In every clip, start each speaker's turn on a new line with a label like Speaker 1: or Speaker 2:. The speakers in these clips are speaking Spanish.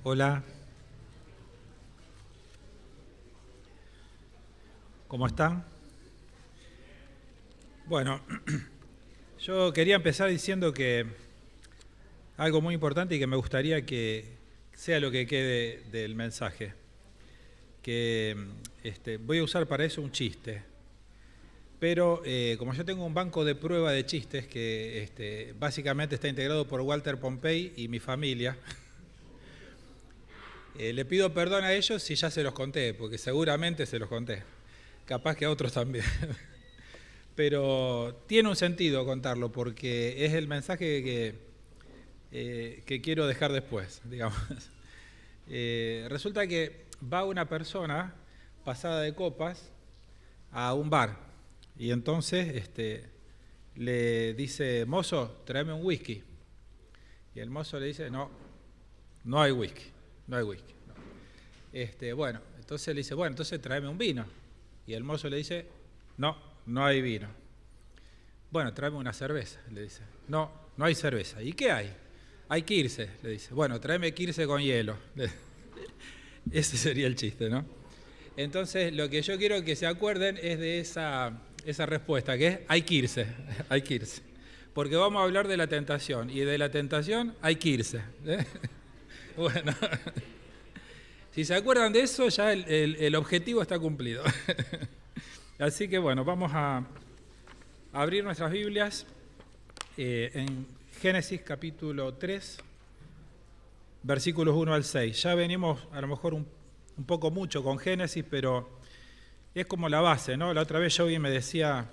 Speaker 1: Hola, ¿cómo están? Bueno, yo quería empezar diciendo que algo muy importante y que me gustaría que sea lo que quede del mensaje, que voy a usar para eso un chiste, pero como yo tengo un banco de prueba de chistes que básicamente está integrado por Walter Pompey y mi familia, le pido perdón a ellos si ya se los conté, porque seguramente se los conté, capaz que a otros también. Pero tiene un sentido contarlo porque es el mensaje que quiero dejar después, digamos. Resulta que va una persona pasada de copas a un bar y entonces le dice, mozo, tráeme un whisky. Y el mozo le dice, no, no hay whisky, no hay whisky. No. Bueno, entonces le dice, bueno, entonces tráeme un vino. Y el mozo le dice, no, no hay vino. Bueno, tráeme una cerveza, le dice. No, no hay cerveza. ¿Y qué hay? Hay Quirce, le dice. Bueno, tráeme Quirce con hielo. Ese sería el chiste, ¿no? Entonces, lo que yo quiero que se acuerden es de esa respuesta, que es hay Quirce, hay Quirce. Porque vamos a hablar de la tentación, y de la tentación hay Quirce. Bueno, si se acuerdan de eso, ya el objetivo está cumplido. Así que bueno, vamos a abrir nuestras Biblias en Génesis capítulo 3, versículos 1 al 6. Ya venimos a lo mejor un poco mucho con Génesis, pero es como la base, ¿no? La otra vez Joey me decía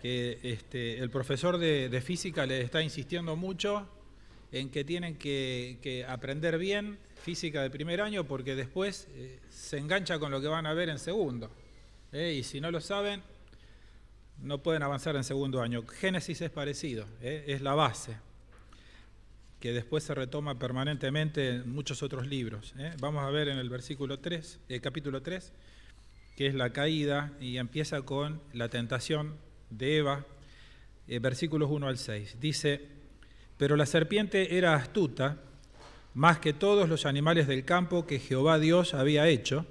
Speaker 1: que el profesor de física le está insistiendo mucho en que tienen que aprender bien física de primer año porque después se engancha con lo que van a ver en segundo. Y si no lo saben, no pueden avanzar en segundo año. Génesis es parecido, es la base, que después se retoma permanentemente en muchos otros libros. Vamos a ver en el capítulo 3, que es la caída, y empieza con la tentación de Eva, versículos 1 al 6. Dice, pero la serpiente era astuta, más que todos los animales del campo que Jehová Dios había hecho,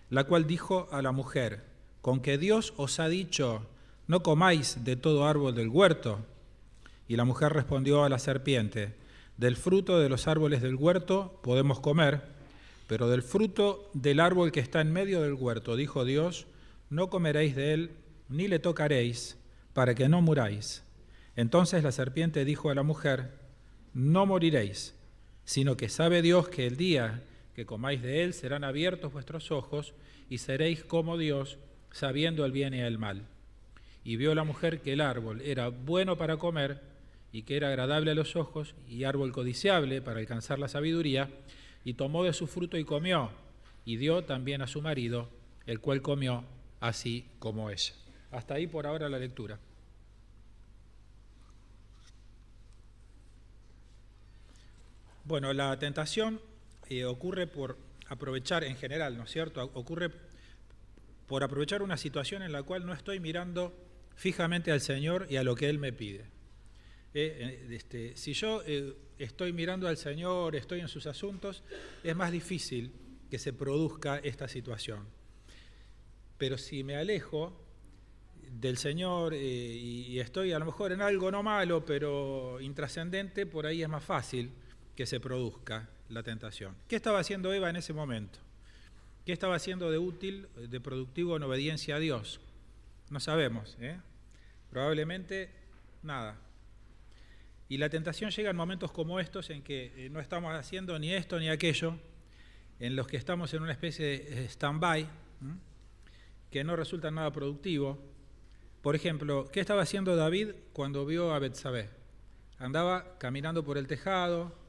Speaker 1: la cual dijo a la mujer, ¿con que Dios os ha dicho, no comáis de todo árbol del huerto? Y la mujer respondió a la serpiente, del fruto de los árboles del huerto podemos comer, pero del fruto del árbol que está en medio del huerto, dijo Dios, no comeréis de él, ni le tocaréis, para que no muráis. Entonces la serpiente dijo a la mujer, no moriréis, sino que sabe Dios que el día que comáis de él serán abiertos vuestros ojos y seréis como Dios, sabiendo el bien y el mal. Y vio la mujer que el árbol era bueno para comer y que era agradable a los ojos y árbol codiciable para alcanzar la sabiduría, y tomó de su fruto y comió, y dio también a su marido, el cual comió así como ella. Hasta ahí por ahora la lectura. Bueno, la tentación ocurre por aprovechar en general, ¿no es cierto? Ocurre por aprovechar una situación en la cual no estoy mirando fijamente al Señor y a lo que Él me pide. Si yo estoy mirando al Señor, estoy en sus asuntos, es más difícil que se produzca esta situación. Pero si me alejo del Señor y estoy a lo mejor en algo no malo, pero intrascendente, por ahí es más fácil que se produzca la tentación. ¿Qué estaba haciendo Eva en ese momento? ¿Qué estaba haciendo de útil, de productivo en obediencia a Dios? No sabemos, probablemente nada. Y la tentación llega en momentos como estos en que no estamos haciendo ni esto ni aquello, en los que estamos en una especie de stand-by, que no resulta nada productivo. Por ejemplo, ¿qué estaba haciendo David cuando vio a Betsabé? Andaba caminando por el tejado,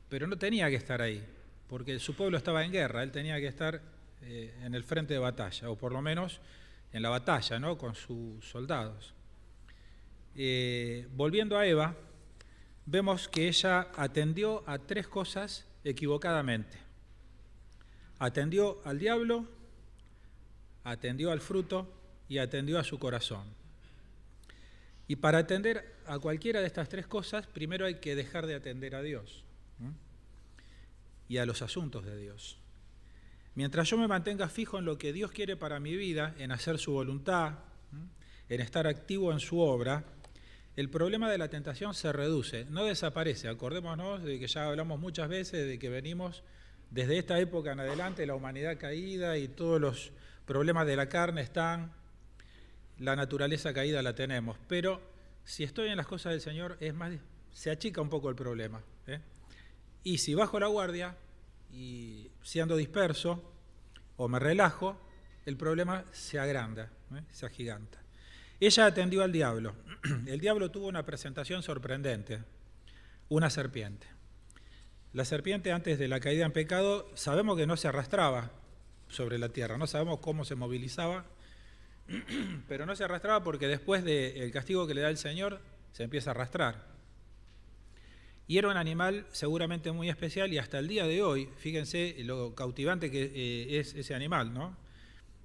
Speaker 1: pero no tenía que estar ahí, porque su pueblo estaba en guerra, él tenía que estar en el frente de batalla, o por lo menos en la batalla, ¿no? Con sus soldados. Volviendo a Eva, vemos que ella atendió a tres cosas equivocadamente. Atendió al diablo, atendió al fruto y atendió a su corazón. Y para atender a cualquiera de estas tres cosas, primero hay que dejar de atender a Dios. y a los asuntos de Dios. Mientras yo me mantenga fijo en lo que Dios quiere para mi vida, en hacer su voluntad, en estar activo en su obra, el problema de la tentación se reduce, no desaparece. Acordémonos de que ya hablamos muchas veces de que venimos desde esta época en adelante, la humanidad caída y todos los problemas de la carne están, la naturaleza caída la tenemos, pero si estoy en las cosas del Señor, se achica un poco el problema. Y si bajo la guardia y si ando disperso o me relajo, el problema se agranda, se agiganta. Ella atendió al diablo. El diablo tuvo una presentación sorprendente, una serpiente. La serpiente, antes de la caída en pecado, sabemos que no se arrastraba sobre la tierra, no sabemos cómo se movilizaba, pero no se arrastraba porque después del castigo que le da el Señor, se empieza a arrastrar. Y era un animal seguramente muy especial y hasta el día de hoy, fíjense lo cautivante que es ese animal, ¿no?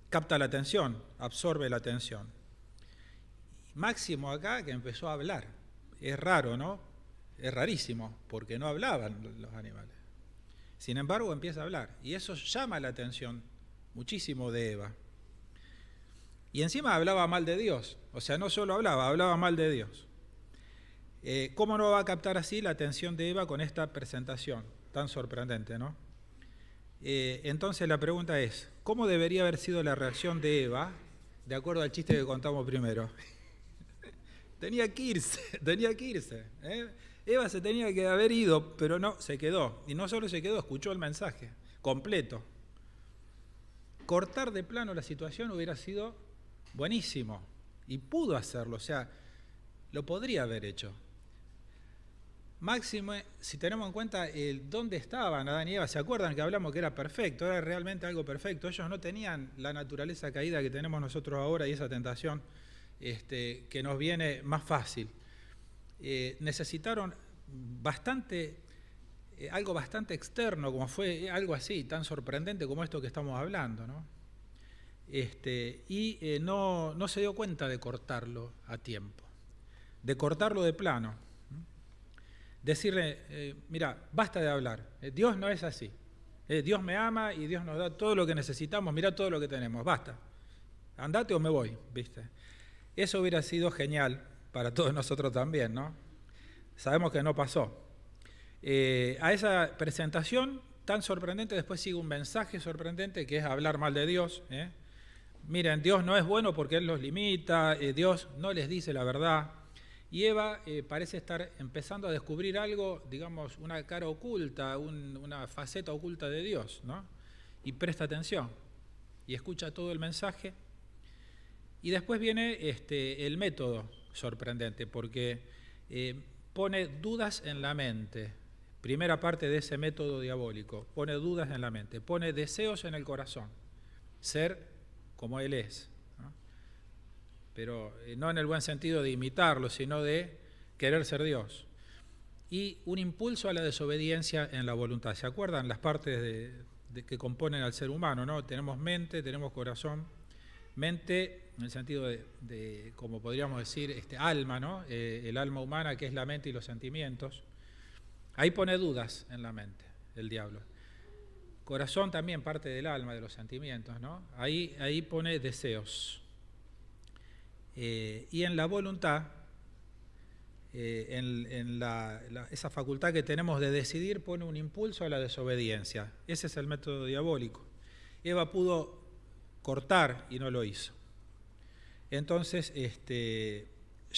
Speaker 1: Capta la atención, absorbe la atención. Máximo acá que empezó a hablar. Es raro, ¿no? Es rarísimo, porque no hablaban los animales. Sin embargo, empieza a hablar. Y eso llama la atención muchísimo de Eva. Y encima hablaba mal de Dios. O sea, no solo hablaba mal de Dios. ¿Cómo no va a captar así la atención de Eva con esta presentación tan sorprendente, ¿no? Entonces la pregunta es, ¿cómo debería haber sido la reacción de Eva, de acuerdo al chiste que contamos primero? Tenía que irse. Eva se tenía que haber ido, pero no, se quedó. Y no solo se quedó, escuchó el mensaje completo. Cortar de plano la situación hubiera sido buenísimo. Y pudo hacerlo, o sea, lo podría haber hecho. Máximo, si tenemos en cuenta dónde estaban Adán y Eva, ¿se acuerdan que hablamos que era perfecto? Era realmente algo perfecto. Ellos no tenían la naturaleza caída que tenemos nosotros ahora y esa tentación que nos viene más fácil. Necesitaron algo bastante externo, como fue algo así, tan sorprendente como esto que estamos hablando, ¿no? No se dio cuenta de cortarlo a tiempo, de cortarlo de plano. Decirle, mira, basta de hablar, Dios no es así, Dios me ama y Dios nos da todo lo que necesitamos, mira todo lo que tenemos, basta, andate o me voy, ¿viste? Eso hubiera sido genial para todos nosotros también, ¿no? Sabemos que no pasó. A esa presentación tan sorprendente después sigue un mensaje sorprendente que es hablar mal de Dios. Miren, Dios no es bueno porque Él los limita, Dios no les dice la verdad. Y Eva parece estar empezando a descubrir algo, digamos, una cara oculta, una faceta oculta de Dios, ¿no? Y presta atención y escucha todo el mensaje. Y después viene el método sorprendente, porque pone dudas en la mente. Primera parte de ese método diabólico, pone dudas en la mente, pone deseos en el corazón, ser como Él es, ¿no? Pero no en el buen sentido de imitarlo, sino de querer ser Dios. Y un impulso a la desobediencia en la voluntad. ¿Se acuerdan las partes que componen al ser humano, ¿no? Tenemos mente, tenemos corazón. Mente, en el sentido de como podríamos decir, alma, ¿no? El alma humana, que es la mente y los sentimientos. Ahí pone dudas en la mente, el diablo. Corazón también parte del alma, de los sentimientos, ¿no? Ahí pone deseos. Y en la voluntad, esa facultad que tenemos de decidir, pone un impulso a la desobediencia. Ese es el método diabólico. Eva pudo cortar y no lo hizo. Entonces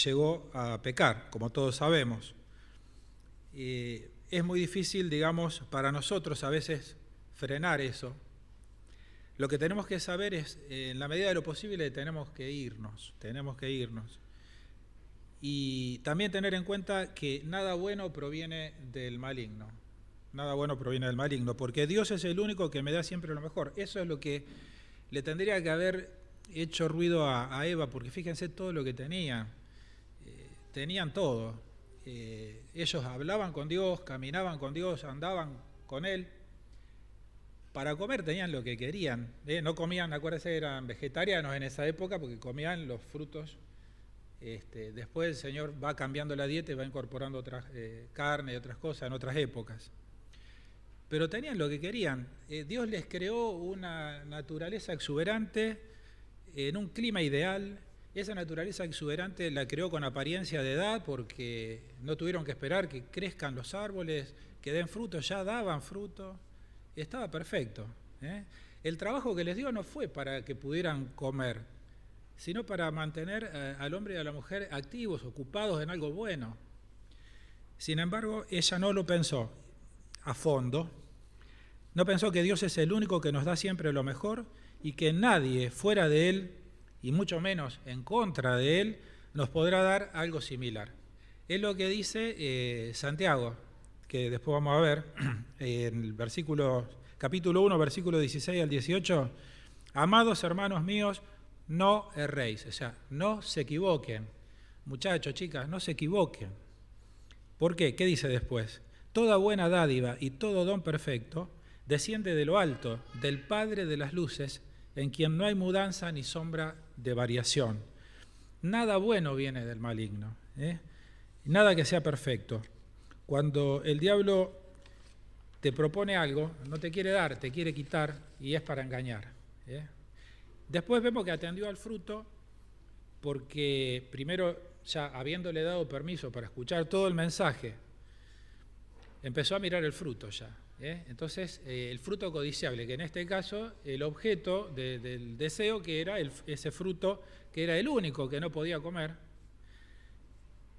Speaker 1: llegó a pecar, como todos sabemos. Es muy difícil, digamos, para nosotros a veces frenar eso. Lo que tenemos que saber es, en la medida de lo posible, tenemos que irnos. Y también tener en cuenta que nada bueno proviene del maligno. Nada bueno proviene del maligno, porque Dios es el único que me da siempre lo mejor. Eso es lo que le tendría que haber hecho ruido a Eva, porque fíjense todo lo que tenían. Tenían todo. Ellos hablaban con Dios, caminaban con Dios, andaban con Él. Para comer tenían lo que querían. No comían, acuérdense, eran vegetarianos en esa época porque comían los frutos. Después el Señor va cambiando la dieta y va incorporando otras carne y otras cosas en otras épocas. pero tenían lo que querían. Dios les creó una naturaleza exuberante en un clima ideal. Esa naturaleza exuberante la creó con apariencia de edad porque no tuvieron que esperar que crezcan los árboles, que den fruto, ya daban fruto. Estaba perfecto. El trabajo que les dio no fue para que pudieran comer, sino para mantener al hombre y a la mujer activos, ocupados en algo bueno. Sin embargo, ella no lo pensó a fondo. No pensó que Dios es el único que nos da siempre lo mejor y que nadie fuera de Él, y mucho menos en contra de Él, nos podrá dar algo similar. Es lo que dice Santiago, que después vamos a ver, en el capítulo 1, versículo 16 al 18. Amados hermanos míos, no erréis, o sea, no se equivoquen. Muchachos, chicas, no se equivoquen. ¿Por qué? ¿Qué dice después? Toda buena dádiva y todo don perfecto desciende de lo alto, del Padre de las luces, en quien no hay mudanza ni sombra de variación. Nada bueno viene del maligno, nada que sea perfecto. Cuando el diablo te propone algo, no te quiere dar, te quiere quitar y es para engañar. Después vemos que atendió al fruto porque primero, ya habiéndole dado permiso para escuchar todo el mensaje, empezó a mirar el fruto ya. Entonces, el fruto codiciable, que en este caso, el objeto del deseo, que era ese fruto, que era el único que no podía comer,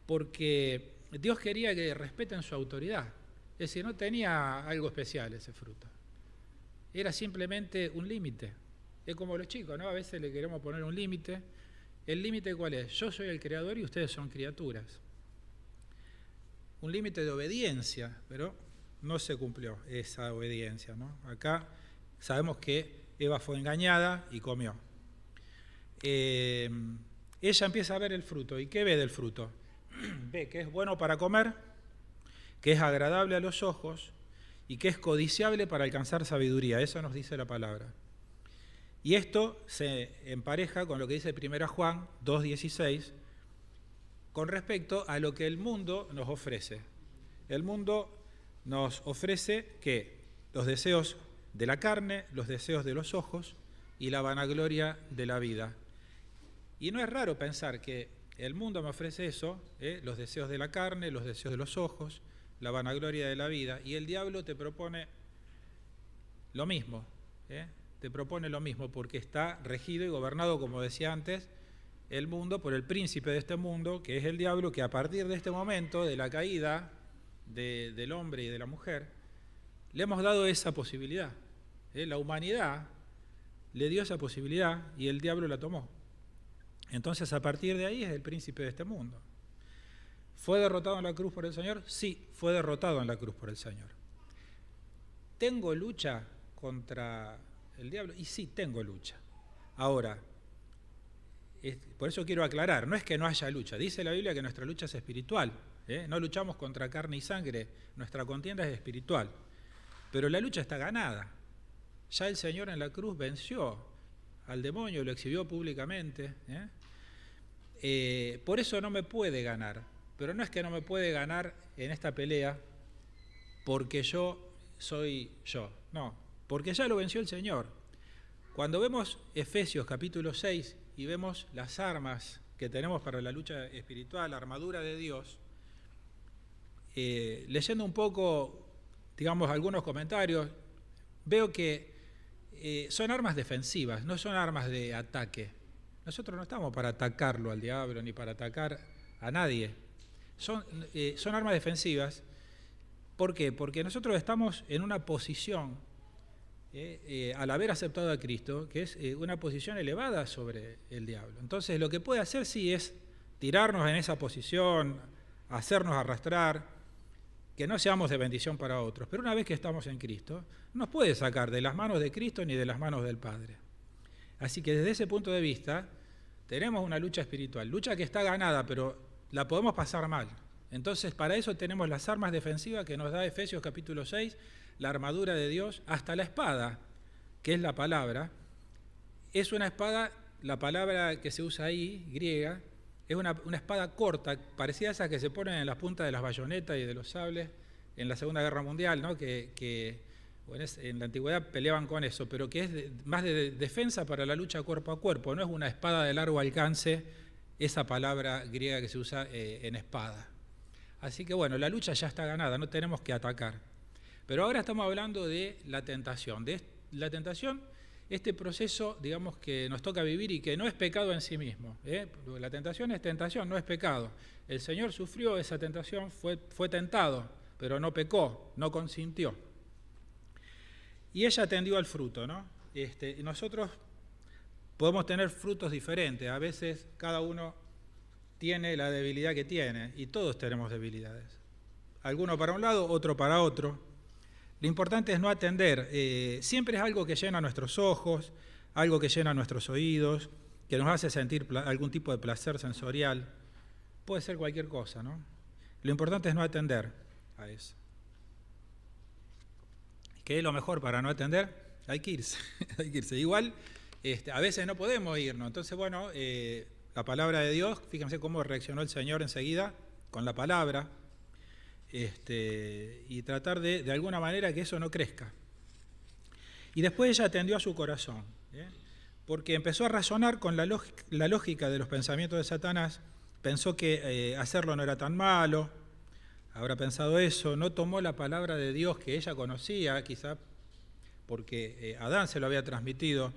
Speaker 1: porque Dios quería que respeten su autoridad. Es decir, no tenía algo especial ese fruto. Era simplemente un límite. Es como los chicos, ¿no? A veces le queremos poner un límite. ¿El límite cuál es? Yo soy el creador y ustedes son criaturas. Un límite de obediencia, pero no se cumplió esa obediencia, ¿no? Acá sabemos que Eva fue engañada y comió. Ella empieza a ver el fruto. ¿Y qué ve del fruto? Ve que es bueno para comer, que es agradable a los ojos y que es codiciable para alcanzar sabiduría. Eso nos dice la palabra. Y esto se empareja con lo que dice 1 Juan 2:16 con respecto a lo que el mundo nos ofrece. El mundo nos ofrece que los deseos de la carne, los deseos de los ojos y la vanagloria de la vida. Y no es raro pensar que el mundo me ofrece eso, los deseos de la carne, los deseos de los ojos, la vanagloria de la vida, y el diablo te propone lo mismo, te propone lo mismo porque está regido y gobernado, como decía antes, el mundo por el príncipe de este mundo, que es el diablo, que a partir de este momento, de la caída del hombre y de la mujer, le hemos dado esa posibilidad. La humanidad le dio esa posibilidad y el diablo la tomó. Entonces, a partir de ahí es el príncipe de este mundo. ¿Fue derrotado en la cruz por el Señor? Sí, fue derrotado en la cruz por el Señor. ¿Tengo lucha contra el diablo? Y sí, tengo lucha. Ahora, por eso quiero aclarar, no es que no haya lucha. Dice la Biblia que nuestra lucha es espiritual. No luchamos contra carne y sangre, nuestra contienda es espiritual. Pero la lucha está ganada. Ya el Señor en la cruz venció al demonio, lo exhibió públicamente. Por eso no me puede ganar. Pero no es que no me puede ganar en esta pelea porque yo soy yo. No, porque ya lo venció el Señor. Cuando vemos Efesios capítulo 6 y vemos las armas que tenemos para la lucha espiritual, la armadura de Dios, leyendo un poco, digamos, algunos comentarios, veo que son armas defensivas, no son armas de ataque. Nosotros no estamos para atacarlo al diablo ni para atacar a nadie. Son armas defensivas. ¿Por qué? Porque nosotros estamos en una posición, al haber aceptado a Cristo, que es una posición elevada sobre el diablo. Entonces, lo que puede hacer sí es tirarnos en esa posición, hacernos arrastrar, que no seamos de bendición para otros. Pero una vez que estamos en Cristo, no nos puede sacar de las manos de Cristo ni de las manos del Padre. Así que desde ese punto de vista, tenemos una lucha espiritual, lucha que está ganada, pero la podemos pasar mal. Entonces, para eso tenemos las armas defensivas que nos da Efesios capítulo 6, la armadura de Dios, hasta la espada, que es la palabra. Es una espada, la palabra que se usa ahí, griega, es una espada corta, parecida a esas que se ponen en las puntas de las bayonetas y de los sables en la Segunda Guerra Mundial, ¿no? que en la antigüedad peleaban con eso, pero que es más de defensa para la lucha cuerpo a cuerpo, no es una espada de largo alcance, esa palabra griega que se usa en espada. Así que bueno, la lucha ya está ganada, no tenemos que atacar. Pero ahora estamos hablando de la tentación. Este proceso, digamos, que nos toca vivir y que no es pecado en sí mismo. La tentación es tentación, no es pecado. El Señor sufrió esa tentación, fue tentado, pero no pecó, no consintió. Y ella atendió al fruto, ¿no? Y nosotros podemos tener frutos diferentes. A veces cada uno tiene la debilidad que tiene, y todos tenemos debilidades. Alguno para un lado, otro para otro. Lo importante es no atender. Siempre es algo que llena nuestros ojos, algo que llena nuestros oídos, que nos hace sentir algún tipo de placer sensorial. Puede ser cualquier cosa, ¿no? Lo importante es no atender a eso. ¿Qué es lo mejor para no atender? Hay que irse. Hay que irse. Igual, a veces no podemos irnos. Entonces, bueno, la palabra de Dios, fíjense cómo reaccionó el Señor enseguida con la palabra. Y tratar de alguna manera que eso no crezca. Y después ella atendió a su corazón, porque empezó a razonar con la lógica de los pensamientos de Satanás. Pensó que hacerlo no era tan malo, habrá pensado eso, no tomó la palabra de Dios que ella conocía, quizá porque Adán se lo había transmitido,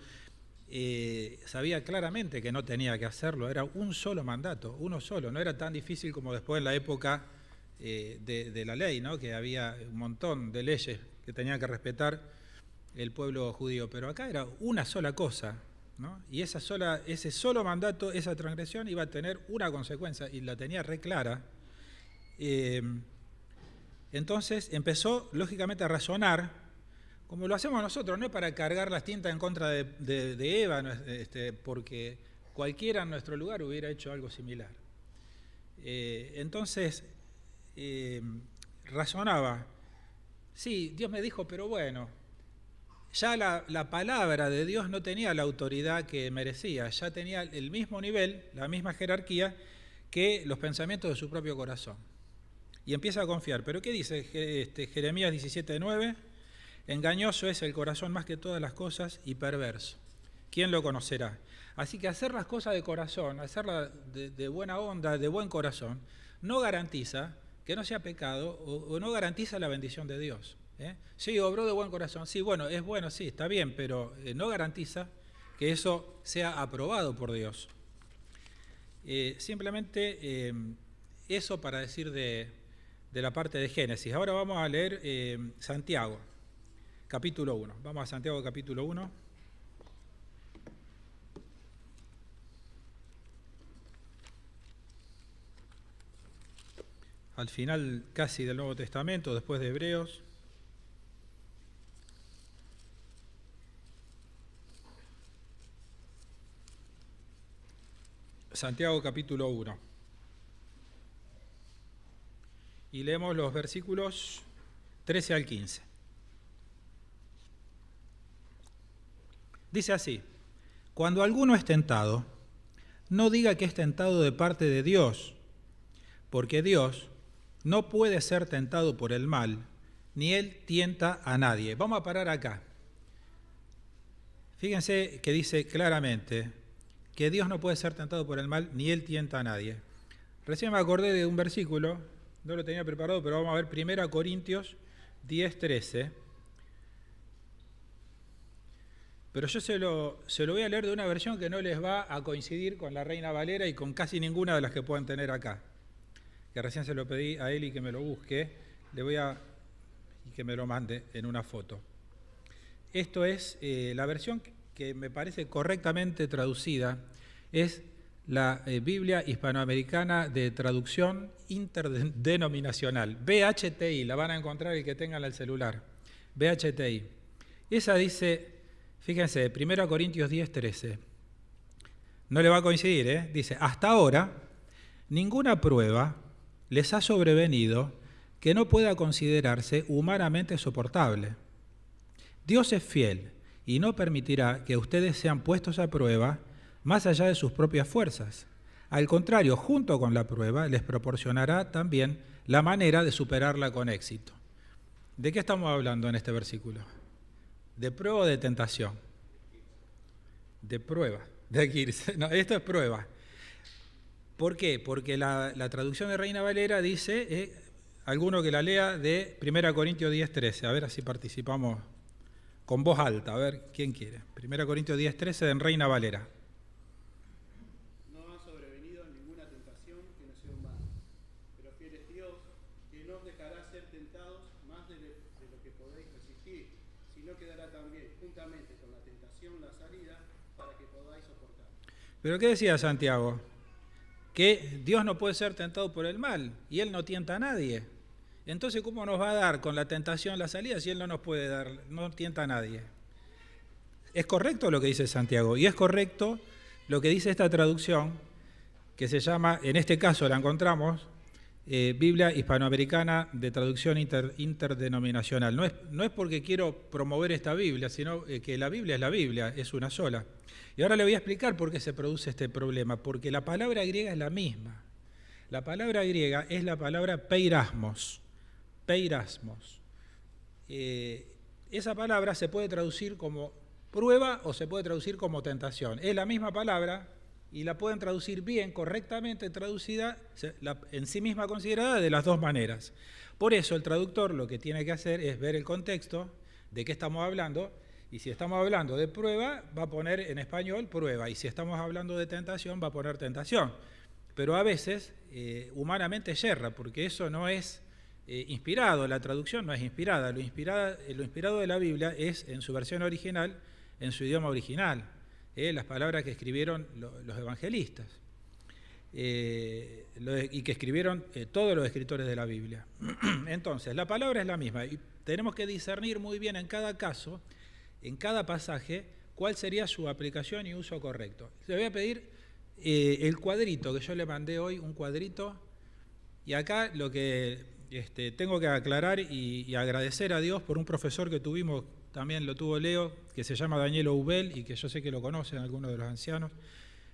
Speaker 1: sabía claramente que no tenía que hacerlo, era un solo mandato, uno solo, no era tan difícil como después en la época de la ley, ¿no? Que había un montón de leyes que tenía que respetar el pueblo judío, pero acá era una sola cosa, ¿no? Y ese solo mandato, esa transgresión iba a tener una consecuencia y la tenía re clara. Entonces empezó lógicamente a razonar, como lo hacemos nosotros, no es para cargar las tintas en contra de Eva, porque cualquiera en nuestro lugar hubiera hecho algo similar. Entonces razonaba, sí, Dios me dijo, pero bueno, ya la palabra de Dios no tenía la autoridad que merecía, ya tenía el mismo nivel, la misma jerarquía que los pensamientos de su propio corazón. Y empieza a confiar. ¿Pero qué dice Jeremías 17:9? Engañoso es el corazón más que todas las cosas y perverso. ¿Quién lo conocerá? Así que hacer las cosas de corazón, hacerlas de buena onda, de buen corazón, no garantiza que no sea pecado o no garantiza la bendición de Dios. Sí, obró de buen corazón, sí, bueno, es bueno, sí, está bien, pero no garantiza que eso sea aprobado por Dios. Simplemente eso para decir de la parte de Génesis. Ahora vamos a leer Santiago, capítulo 1. Vamos a Santiago, capítulo 1. Al final casi del Nuevo Testamento, después de Hebreos. Santiago capítulo 1. Y leemos los versículos 13 al 15. Dice así: cuando alguno es tentado, no diga que es tentado de parte de Dios, porque Dios no puede ser tentado por el mal, ni Él tienta a nadie. Vamos a parar acá. Fíjense que dice claramente que Dios no puede ser tentado por el mal, ni Él tienta a nadie. Recién me acordé de un versículo, no lo tenía preparado, pero vamos a ver 1 Corintios 10:13. Pero yo se lo voy a leer de una versión que no les va a coincidir con la Reina Valera y con casi ninguna de las que puedan tener acá. Que recién se lo pedí a él y que me lo busque, y que me lo mande en una foto. Esto es la versión que me parece correctamente traducida, es la Biblia Hispanoamericana de Traducción Interdenominacional, BHTI, la van a encontrar el que tengan el celular, BHTI. Esa dice, fíjense, 1 Corintios 10:13, no le va a coincidir, dice, hasta ahora ninguna prueba les ha sobrevenido que no pueda considerarse humanamente soportable. Dios es fiel y no permitirá que ustedes sean puestos a prueba más allá de sus propias fuerzas. Al contrario, junto con la prueba, les proporcionará también la manera de superarla con éxito. ¿De qué estamos hablando en este versículo? ¿De prueba o de tentación? De prueba. De aquí. No, esto es prueba. ¿Por qué? Porque la traducción de Reina Valera dice, alguno que la lea, de 1 Corintios 10:13. A ver si participamos con voz alta. A ver, ¿quién quiere? 1 Corintios 10:13 en Reina Valera.
Speaker 2: No ha sobrevenido ninguna tentación que no sea humana, pero fiel es Dios, que no os dejará ser tentados más de lo que podéis resistir, sino que dará también, juntamente con la tentación, la salida, para que podáis soportar.
Speaker 1: ¿Pero qué decía Santiago? Que Dios no puede ser tentado por el mal, y Él no tienta a nadie. Entonces, ¿cómo nos va a dar con la tentación la salida si Él no nos puede dar, no tienta a nadie? Es correcto lo que dice Santiago, y es correcto lo que dice esta traducción, que se llama, en este caso la encontramos, Biblia Hispanoamericana de Traducción Interdenominacional. No es porque quiero promover esta Biblia, sino que la Biblia, es una sola. Y ahora le voy a explicar por qué se produce este problema, porque la palabra griega es la misma. La palabra griega es la palabra peirasmos. Esa palabra se puede traducir como prueba o se puede traducir como tentación. Es la misma palabra y la pueden traducir bien, correctamente traducida, en sí misma considerada de las dos maneras. Por eso el traductor lo que tiene que hacer es ver el contexto de qué estamos hablando, y si estamos hablando de prueba, va a poner en español prueba, y si estamos hablando de tentación, va a poner tentación. Pero a veces, humanamente yerra, porque eso no es inspirado, la traducción no es inspirada. Lo inspirado de la Biblia es en su versión original, en su idioma original, las palabras que escribieron los evangelistas, y que escribieron todos los escritores de la Biblia. Entonces, la palabra es la misma, y tenemos que discernir muy bien en cada caso, en cada pasaje, cuál sería su aplicación y uso correcto. Le voy a pedir el cuadrito que yo le mandé hoy, un cuadrito, y acá lo que tengo que aclarar y agradecer a Dios por un profesor que tuvimos, también lo tuvo Leo, que se llama Daniel Oubel, y que yo sé que lo conocen algunos de los ancianos,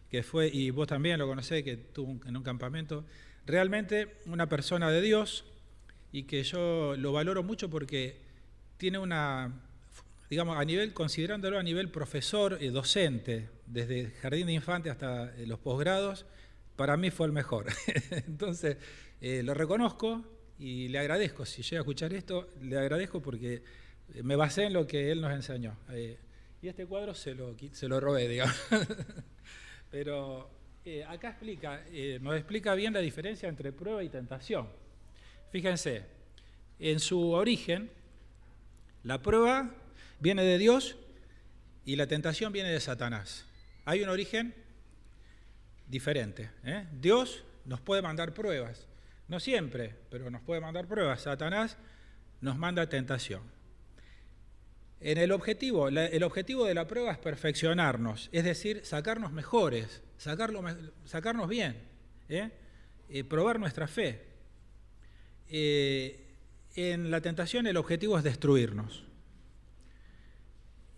Speaker 1: que fue, y vos también lo conocés, que estuvo en un campamento, realmente una persona de Dios, y que yo lo valoro mucho porque tiene una, digamos, considerándolo a nivel profesor, docente, desde jardín de infantes hasta los posgrados, para mí fue el mejor. Entonces, lo reconozco y le agradezco. Si llega a escuchar esto, le agradezco porque me basé en lo que él nos enseñó. Y este cuadro se lo robé, digamos. Pero acá nos explica bien la diferencia entre prueba y tentación. Fíjense, en su origen, la prueba viene de Dios y la tentación viene de Satanás. Hay un origen diferente. Dios nos puede mandar pruebas, no siempre, pero nos puede mandar pruebas. Satanás nos manda tentación. El objetivo de la prueba es perfeccionarnos, es decir, sacarnos mejores, sacarnos bien, probar nuestra fe. En la tentación el objetivo es destruirnos.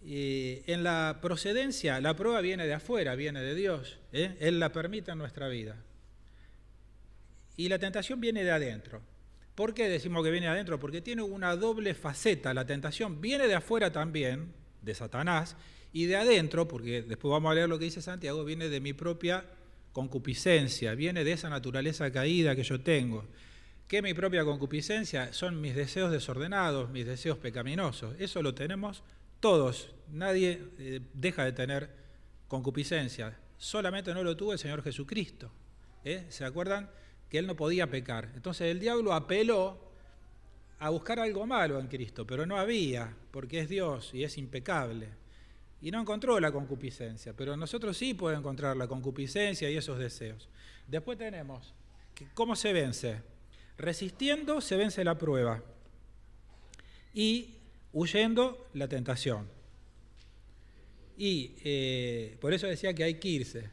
Speaker 1: En la procedencia, la prueba viene de afuera, viene de Dios. Él la permite en nuestra vida. Y la tentación viene de adentro. ¿Por qué decimos que viene de adentro? Porque tiene una doble faceta. La tentación viene de afuera también, de Satanás, y de adentro, porque después vamos a leer lo que dice Santiago, viene de mi propia concupiscencia, viene de esa naturaleza caída que yo tengo. ¿Qué es mi propia concupiscencia? Son mis deseos desordenados, mis deseos pecaminosos. Eso lo tenemos todos. Nadie deja de tener concupiscencia. Solamente no lo tuvo el Señor Jesucristo. ¿Se acuerdan? Que Él no podía pecar. Entonces el diablo apeló a buscar algo malo en Cristo, pero no había, porque es Dios y es impecable. Y no encontró la concupiscencia, pero nosotros sí podemos encontrar la concupiscencia y esos deseos. Después tenemos, ¿cómo se vence? Resistiendo se vence la prueba y huyendo la tentación. Y por eso decía que hay que irse.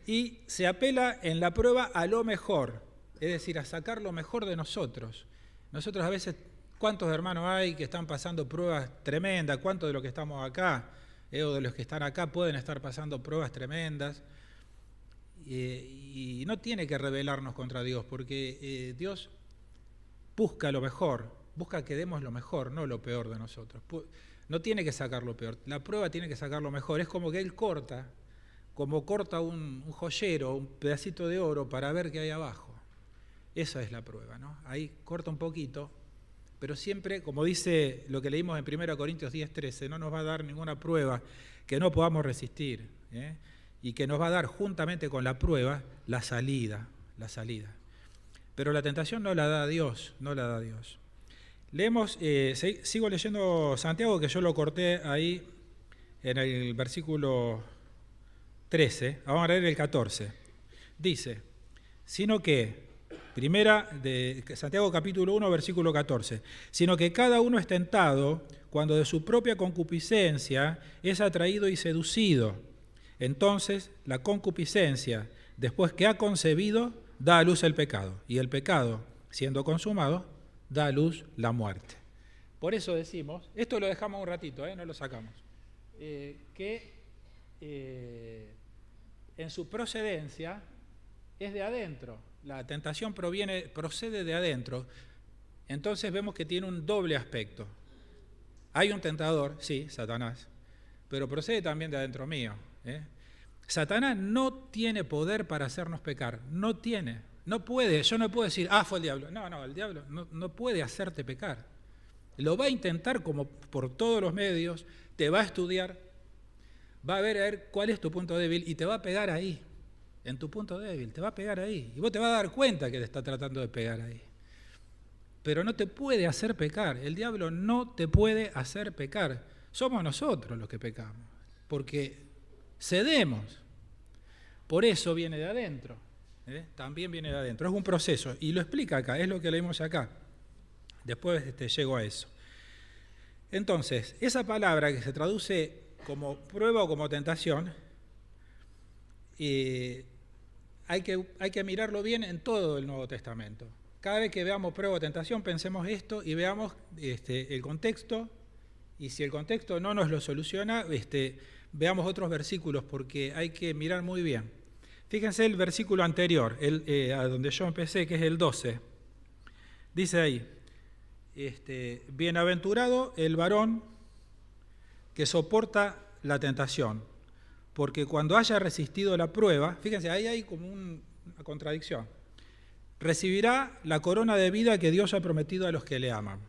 Speaker 1: Y se apela en la prueba a lo mejor, es decir, a sacar lo mejor de nosotros. Nosotros a veces, ¿cuántos hermanos hay que están pasando pruebas tremendas? ¿Cuántos de los que estamos acá o de los que están acá pueden estar pasando pruebas tremendas? Y no tiene que rebelarnos contra Dios, porque Dios busca lo mejor, busca que demos lo mejor, no lo peor de nosotros. No tiene que sacar lo peor, la prueba tiene que sacar lo mejor. Es como que él corta, como corta un joyero, un pedacito de oro para ver qué hay abajo. Esa es la prueba, ¿no? Ahí corta un poquito, pero siempre, como dice lo que leímos en 1 Corintios 10:13, no nos va a dar ninguna prueba que no podamos resistir, ¿eh? Y que nos va a dar juntamente con la prueba la salida. Pero la tentación no la da Dios, no la da Dios. Leemos, sigo leyendo Santiago, que yo lo corté ahí en el versículo 13, vamos a leer el 14. Dice, sino que, primera de Santiago capítulo 1, versículo 14, sino que cada uno es tentado cuando de su propia concupiscencia es atraído y seducido. Entonces, la concupiscencia, después que ha concebido, da a luz el pecado. Y el pecado, siendo consumado, da a luz la muerte. Por eso decimos, esto lo dejamos un ratito, no lo sacamos, que en su procedencia es de adentro. La tentación procede de adentro. Entonces vemos que tiene un doble aspecto. Hay un tentador, sí, Satanás, pero procede también de adentro mío. Satanás no tiene poder para hacernos pecar, no tiene, no puede, yo no puedo decir, fue el diablo. No, el diablo no puede hacerte pecar. Lo va a intentar como por todos los medios, te va a estudiar, va a ver cuál es tu punto débil y te va a pegar ahí, en tu punto débil, te va a pegar ahí. Y vos te vas a dar cuenta que te está tratando de pegar ahí. Pero no te puede hacer pecar, el diablo no te puede hacer pecar. Somos nosotros los que pecamos, porque cedemos. Por eso viene de adentro, también viene de adentro. Es un proceso, y lo explica acá, es lo que leemos acá. Después llego a eso. Entonces, esa palabra que se traduce como prueba o como tentación, hay que mirarlo bien en todo el Nuevo Testamento. Cada vez que veamos prueba o tentación, pensemos esto y veamos el contexto, y si el contexto no nos lo soluciona, veamos otros versículos, porque hay que mirar muy bien. Fíjense el versículo anterior, a donde yo empecé, que es el 12. Dice ahí, bienaventurado el varón que soporta la tentación, porque cuando haya resistido la prueba, fíjense, ahí hay como una contradicción, recibirá la corona de vida que Dios ha prometido a los que le aman.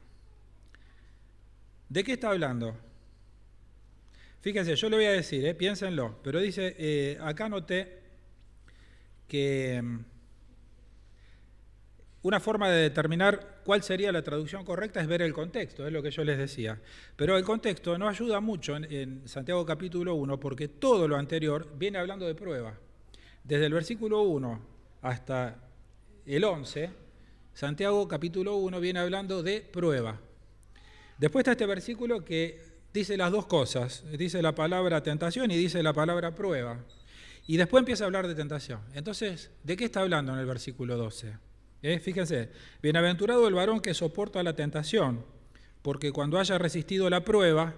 Speaker 1: ¿De qué está hablando? Fíjense, yo le voy a decir, piénsenlo, pero dice, acá noté que una forma de determinar cuál sería la traducción correcta es ver el contexto, es lo que yo les decía. Pero el contexto no ayuda mucho en Santiago capítulo 1, porque todo lo anterior viene hablando de prueba. Desde el versículo 1 hasta el 11, Santiago capítulo 1 viene hablando de prueba. Después está este versículo que dice las dos cosas, dice la palabra tentación y dice la palabra prueba. Y después empieza a hablar de tentación. Entonces, ¿de qué está hablando en el versículo 12? Fíjense, bienaventurado el varón que soporta la tentación, porque cuando haya resistido la prueba,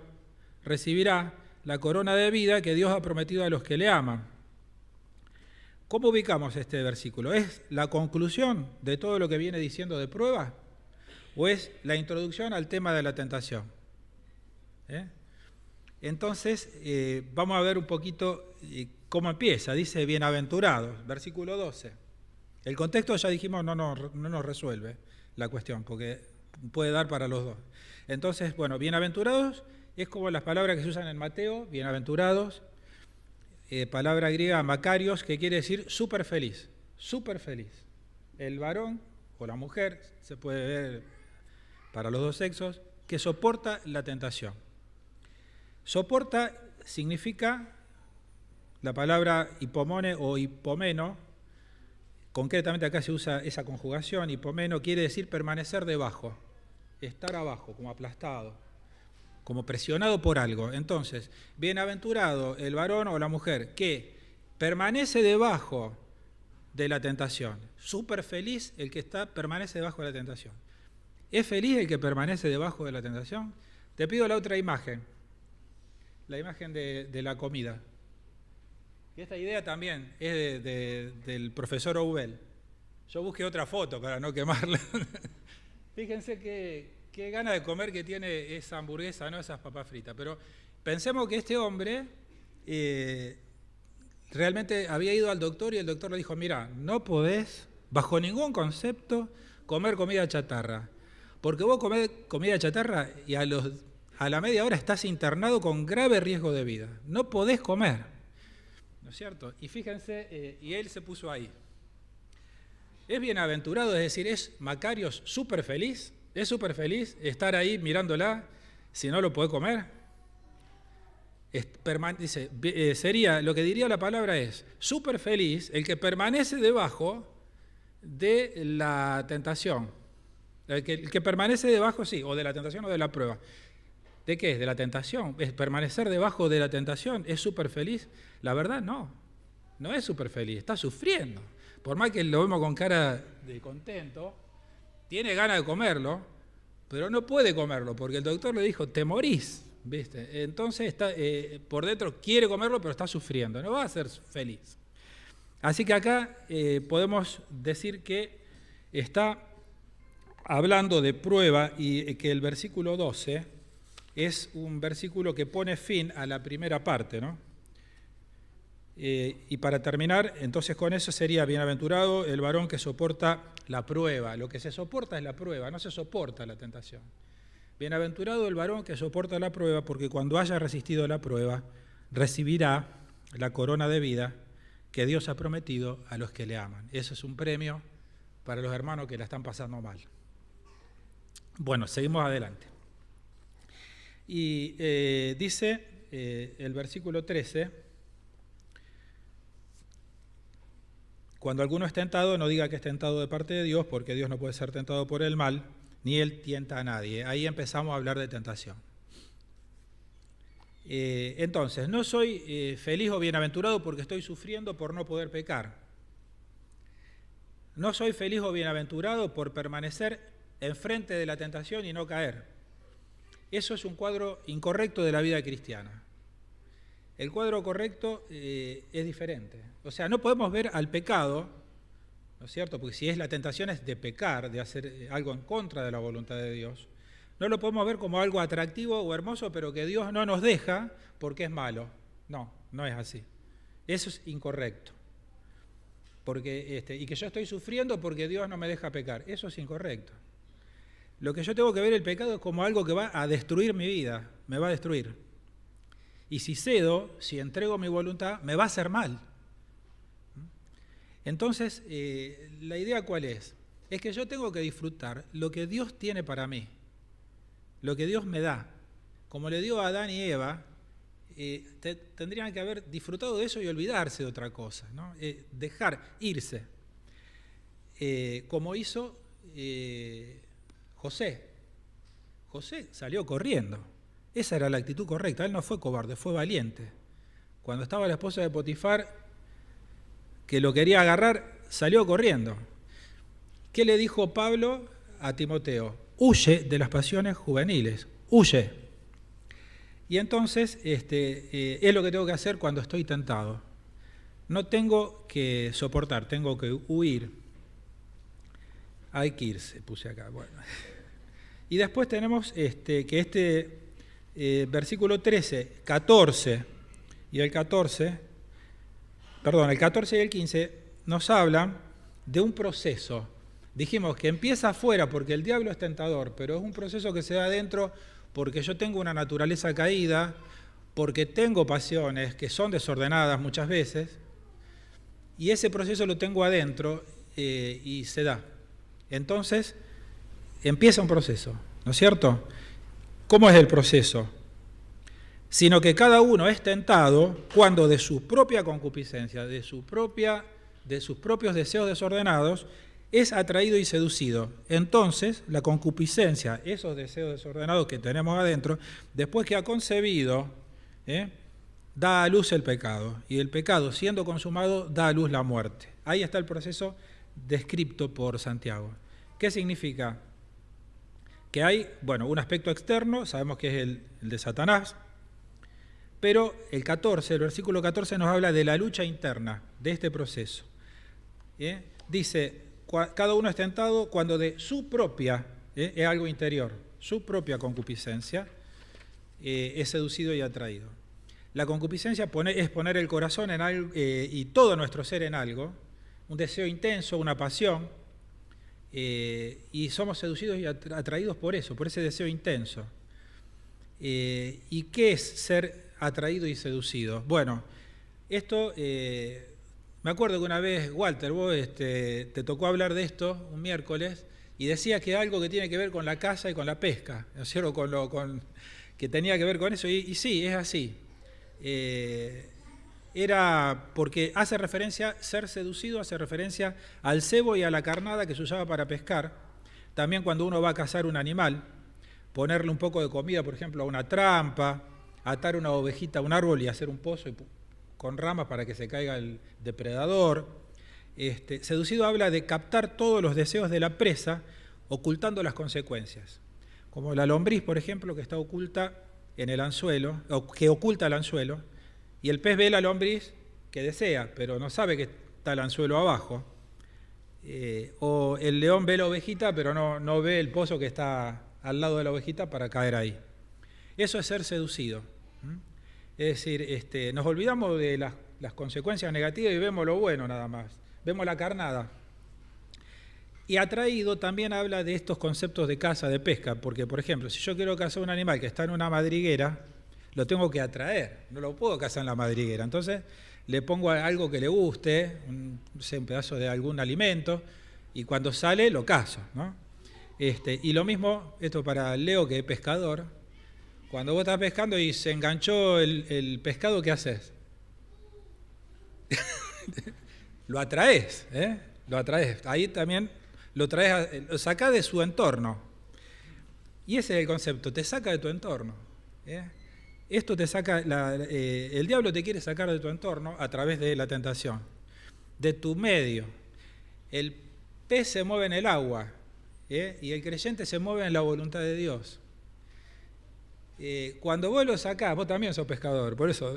Speaker 1: recibirá la corona de vida que Dios ha prometido a los que le aman. ¿Cómo ubicamos este versículo? ¿Es la conclusión de todo lo que viene diciendo de prueba? ¿O es la introducción al tema de la tentación? Entonces, vamos a ver un poquito cómo empieza. Dice bienaventurados, versículo 12. El contexto ya dijimos no nos resuelve la cuestión, porque puede dar para los dos. Entonces, bueno, bienaventurados es como las palabras que se usan en Mateo, bienaventurados, palabra griega makarios, que quiere decir súper feliz, súper feliz. El varón o la mujer, se puede ver para los dos sexos, que soporta la tentación. Soporta significa la palabra hipomone o hipomeno, concretamente acá se usa esa conjugación, hipomeno quiere decir permanecer debajo, estar abajo, como aplastado, como presionado por algo. Entonces, bienaventurado el varón o la mujer que permanece debajo de la tentación. Súper feliz el que permanece debajo de la tentación. ¿Es feliz el que permanece debajo de la tentación? Te pido la otra imagen, la imagen de la comida. Y esta idea también es del profesor Oubel. Yo busqué otra foto para no quemarla. Fíjense que qué gana de comer que tiene esa hamburguesa, ¿no? Esas papas fritas. Pero pensemos que este hombre realmente había ido al doctor y el doctor le dijo, mira, no podés, bajo ningún concepto, comer comida chatarra. Porque vos comés comida chatarra y a la media hora estás internado con grave riesgo de vida. No podés comer, ¿no es cierto? Y fíjense, y él se puso ahí. Es bienaventurado, es decir, es Macarios súper feliz, es súper feliz estar ahí mirándola si no lo puede comer. Dice, sería, lo que diría la palabra es, súper feliz el que permanece debajo de la tentación. El que permanece debajo, sí, o de la tentación o de la prueba. ¿De qué es? ¿De la tentación? ¿Es permanecer debajo de la tentación? ¿Es súper feliz? La verdad, no. No es súper feliz, está sufriendo. Por más que lo vemos con cara de contento, tiene ganas de comerlo, pero no puede comerlo, porque el doctor le dijo, te morís, ¿viste? Entonces está, por dentro quiere comerlo, pero está sufriendo, no va a ser feliz. Así que acá podemos decir que está hablando de prueba y que el versículo 12 es un versículo que pone fin a la primera parte, ¿no? Y para terminar, entonces con eso sería bienaventurado el varón que soporta la prueba. Lo que se soporta es la prueba, no se soporta la tentación. Bienaventurado el varón que soporta la prueba, porque cuando haya resistido la prueba, recibirá la corona de vida que Dios ha prometido a los que le aman. Eso es un premio para los hermanos que la están pasando mal. Bueno, seguimos adelante. Y dice el versículo 13, cuando alguno es tentado, no diga que es tentado de parte de Dios, porque Dios no puede ser tentado por el mal, ni Él tienta a nadie. Ahí empezamos a hablar de tentación. Entonces, no soy feliz o bienaventurado porque estoy sufriendo por no poder pecar. No soy feliz o bienaventurado por permanecer enfrente de la tentación y no caer. Eso es un cuadro incorrecto de la vida cristiana. El cuadro correcto es diferente. O sea, no podemos ver al pecado, ¿no es cierto? Porque si es la tentación es de pecar, de hacer algo en contra de la voluntad de Dios. No lo podemos ver como algo atractivo o hermoso, pero que Dios no nos deja porque es malo. No, no es así. Eso es incorrecto. Porque, y que yo estoy sufriendo porque Dios no me deja pecar. Eso es incorrecto. Lo que yo tengo que ver el pecado es como algo que va a destruir mi vida, me va a destruir. Y si cedo, si entrego mi voluntad, me va a hacer mal. Entonces, la idea ¿cuál es? Es que yo tengo que disfrutar lo que Dios tiene para mí, lo que Dios me da. Como le dio a Adán y Eva, tendrían que haber disfrutado de eso y olvidarse de otra cosa, ¿no? Dejar irse, como hizo José. José salió corriendo. Esa era la actitud correcta. Él no fue cobarde, fue valiente. Cuando estaba la esposa de Potifar, que lo quería agarrar, salió corriendo. ¿Qué le dijo Pablo a Timoteo? Huye de las pasiones juveniles, huye. Y entonces es lo que tengo que hacer cuando estoy tentado. No tengo que soportar, tengo que huir. Hay que irse, puse acá. Bueno. Y después tenemos que versículo 13, 14 y el 14, perdón, el 14 y el 15 nos hablan de un proceso. Dijimos que empieza afuera porque el diablo es tentador, pero es un proceso que se da adentro porque yo tengo una naturaleza caída, porque tengo pasiones que son desordenadas muchas veces, y ese proceso lo tengo adentro y se da. Entonces, empieza un proceso, ¿no es cierto? ¿Cómo es el proceso? Sino que cada uno es tentado cuando de su propia concupiscencia, de sus propios deseos desordenados, es atraído y seducido. Entonces, la concupiscencia, esos deseos desordenados que tenemos adentro, después que ha concebido, da a luz el pecado. Y el pecado, siendo consumado, da a luz la muerte. Ahí está el proceso descrito por Santiago. ¿Qué significa? Que hay, un aspecto externo, sabemos que es el de Satanás, pero el versículo 14 nos habla de la lucha interna, de este proceso. Dice, cada uno es tentado cuando de su propia, es algo interior, su propia concupiscencia, es seducido y atraído. La concupiscencia es poner el corazón en algo, y todo nuestro ser en algo, un deseo intenso, una pasión, y somos seducidos y atraídos por eso, por ese deseo intenso. ¿Y qué es ser atraído y seducido? Bueno, esto, me acuerdo que una vez, Walter, vos te tocó hablar de esto un miércoles y decía que algo que tiene que ver con la caza y con la pesca, ¿no es cierto? Que tenía que ver con eso, y sí, es así. Era porque ser seducido hace referencia al cebo y a la carnada que se usaba para pescar. También cuando uno va a cazar un animal, ponerle un poco de comida, por ejemplo, a una trampa, atar una ovejita a un árbol y hacer un pozo con ramas para que se caiga el depredador. Seducido habla de captar todos los deseos de la presa, ocultando las consecuencias. Como la lombriz, por ejemplo, que está oculta en el anzuelo, o que oculta el anzuelo, y el pez ve la lombriz que desea, pero no sabe que está el anzuelo abajo. O el león ve la ovejita, pero no ve el pozo que está al lado de la ovejita para caer ahí. Eso es ser seducido. Es decir, nos olvidamos de las consecuencias negativas y vemos lo bueno nada más. Vemos la carnada. Y atraído también habla de estos conceptos de caza, de pesca, porque, por ejemplo, si yo quiero cazar un animal que está en una madriguera, lo tengo que atraer, no lo puedo cazar en la madriguera. Entonces le pongo algo que le guste, un pedazo de algún alimento, y cuando sale lo cazo, ¿no? Y lo mismo, esto para Leo, que es pescador, cuando vos estás pescando y se enganchó el pescado, ¿qué haces? Lo atraes, lo atraes. Ahí también lo sacás de su entorno. Y ese es el concepto, te saca de tu entorno. Esto te saca, el diablo te quiere sacar de tu entorno a través de la tentación, de tu medio. El pez se mueve en el agua, y el creyente se mueve en la voluntad de Dios. Cuando vos lo sacás, vos también sos pescador, por eso,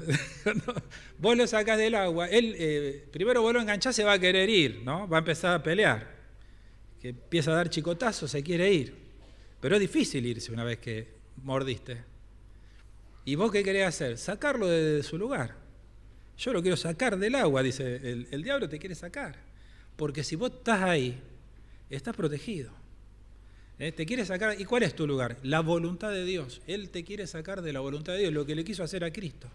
Speaker 1: vos lo sacás del agua, él, primero vos lo enganchás, se va a querer ir, ¿no? Va a empezar a pelear, que empieza a dar chicotazos, se quiere ir. Pero es difícil irse una vez que mordiste. ¿Y vos qué querés hacer? Sacarlo de su lugar. Yo lo quiero sacar del agua, dice el diablo, te quiere sacar. Porque si vos estás ahí, estás protegido. Te quiere sacar. ¿Y cuál es tu lugar? La voluntad de Dios. Él te quiere sacar de la voluntad de Dios, lo que le quiso hacer a Cristo.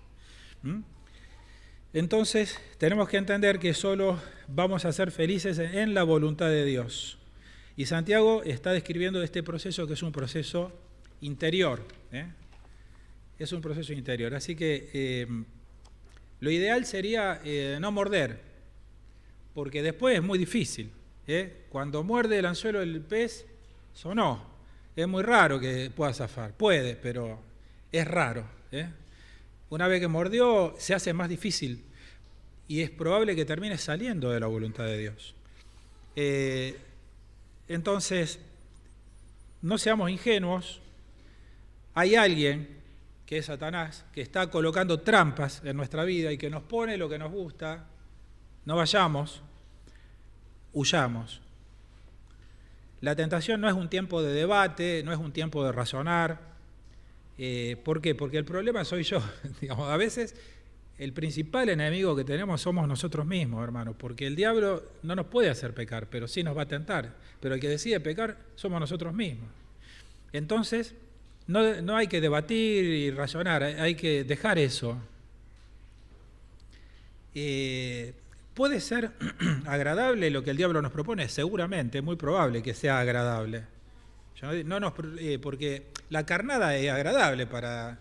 Speaker 1: Entonces, tenemos que entender que solo vamos a ser felices en la voluntad de Dios. Y Santiago está describiendo este proceso que es un proceso interior. Es un proceso interior. Así que lo ideal sería no morder, porque después es muy difícil. Cuando muerde el anzuelo del pez, sonó. Es muy raro que pueda zafar. Puede, pero es raro. Una vez que mordió, se hace más difícil y es probable que termine saliendo de la voluntad de Dios. Entonces, no seamos ingenuos. Hay alguien, que es Satanás, que está colocando trampas en nuestra vida y que nos pone lo que nos gusta. No vayamos, huyamos. La tentación no es un tiempo de debate, no es un tiempo de razonar. ¿Por qué? Porque el problema soy yo. Digamos, a veces el principal enemigo que tenemos somos nosotros mismos, hermanos, porque el diablo no nos puede hacer pecar, pero sí nos va a tentar. Pero el que decide pecar somos nosotros mismos. Entonces, no hay que debatir y razonar, hay que dejar eso. ¿Puede ser agradable lo que el diablo nos propone? Seguramente, es muy probable que sea agradable. Porque la carnada es agradable para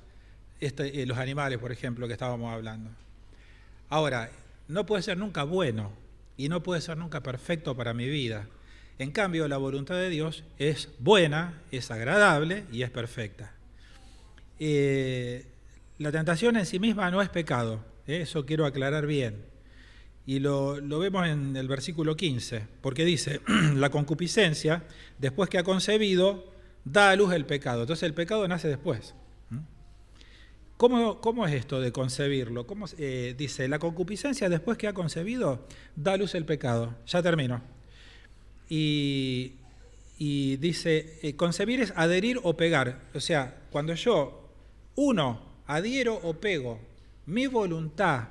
Speaker 1: los animales, por ejemplo, que estábamos hablando. Ahora, no puede ser nunca bueno y no puede ser nunca perfecto para mi vida. En cambio, la voluntad de Dios es buena, es agradable y es perfecta. La tentación en sí misma no es pecado, eso quiero aclarar bien. Y lo vemos en el versículo 15, porque dice, la concupiscencia, después que ha concebido, da a luz el pecado. Entonces el pecado nace después. ¿Cómo es esto de concebirlo? Dice, la concupiscencia después que ha concebido, da a luz el pecado. Ya termino. Y y dice, concebir es adherir o pegar. O sea, cuando yo, adhiero o pego mi voluntad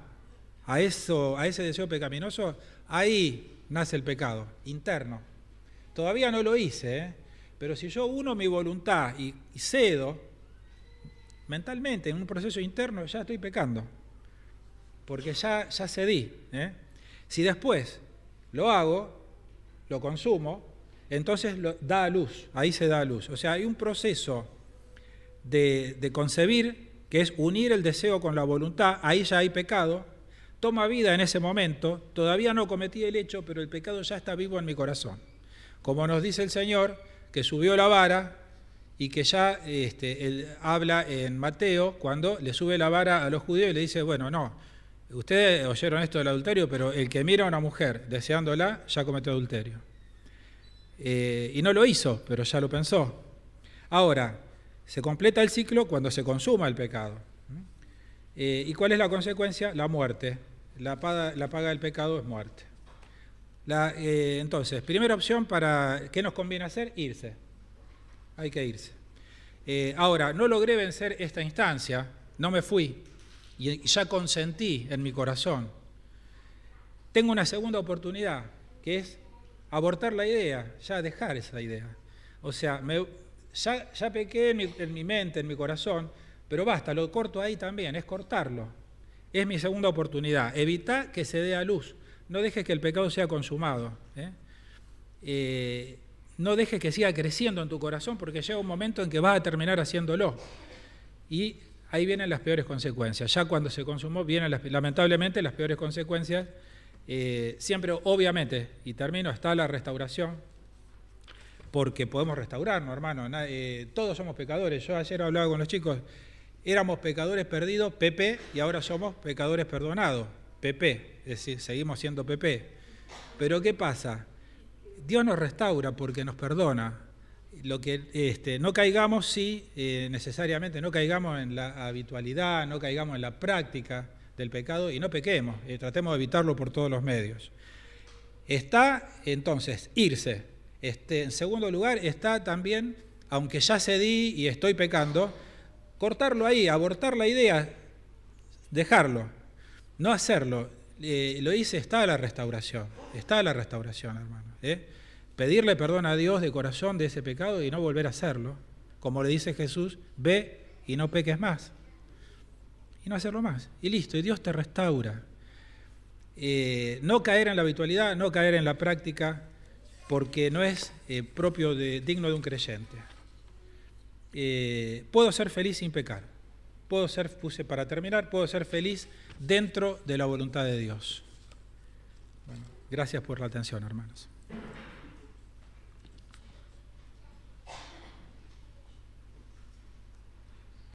Speaker 1: a ese deseo pecaminoso, ahí nace el pecado interno. Todavía no lo hice, pero si yo uno mi voluntad y cedo, mentalmente, en un proceso interno, ya estoy pecando, porque ya cedí. Si después lo hago, lo consumo, entonces da a luz, ahí se da a luz. O sea, hay un proceso de concebir, que es unir el deseo con la voluntad, ahí ya hay pecado, toma vida en ese momento, todavía no cometí el hecho, pero el pecado ya está vivo en mi corazón. Como nos dice el Señor, que subió la vara y que ya él habla en Mateo, cuando le sube la vara a los judíos y le dice, bueno, no, ustedes oyeron esto del adulterio, pero el que mira a una mujer deseándola, ya cometió adulterio. Y no lo hizo, pero ya lo pensó. Ahora, se completa el ciclo cuando se consuma el pecado. ¿Y cuál es la consecuencia? La muerte. La paga del pecado es muerte. Entonces, primera opción para ¿qué nos conviene hacer? Irse. Hay que irse. Ahora, no logré vencer esta instancia, no me fui y ya consentí en mi corazón. Tengo una segunda oportunidad, que es abortar la idea, ya dejar esa idea. O sea, ya pequé en mi mente, en mi corazón, pero basta, lo corto ahí también, es cortarlo. Es mi segunda oportunidad. Evita que se dé a luz. No dejes que el pecado sea consumado. No dejes que siga creciendo en tu corazón, porque llega un momento en que vas a terminar haciéndolo. Y ahí vienen las peores consecuencias. Ya cuando se consumó, vienen lamentablemente las peores consecuencias. Siempre, obviamente, y termino, está la restauración, porque podemos restaurarnos, hermano. Todos somos pecadores. Yo ayer hablaba con los chicos, éramos pecadores perdidos, PP, y ahora somos pecadores perdonados, PP, es decir, seguimos siendo PP. Pero ¿qué pasa? Dios nos restaura porque nos perdona. Lo que no caigamos, necesariamente no caigamos en la habitualidad, no caigamos en la práctica del pecado y no pequemos, tratemos de evitarlo por todos los medios. Está, entonces, irse. En segundo lugar, está también, aunque ya cedí y estoy pecando, cortarlo ahí, abortar la idea, dejarlo, no hacerlo. Lo hice, está la restauración, hermano. Pedirle perdón a Dios de corazón de ese pecado y no volver a hacerlo. Como le dice Jesús, ve y no peques más. Y no hacerlo más. Y listo, y Dios te restaura. No caer en la habitualidad, no caer en la práctica, porque no es digno de un creyente. Puedo ser feliz sin pecar. Para terminar, puedo ser feliz dentro de la voluntad de Dios. Bueno, gracias por la atención, hermanos.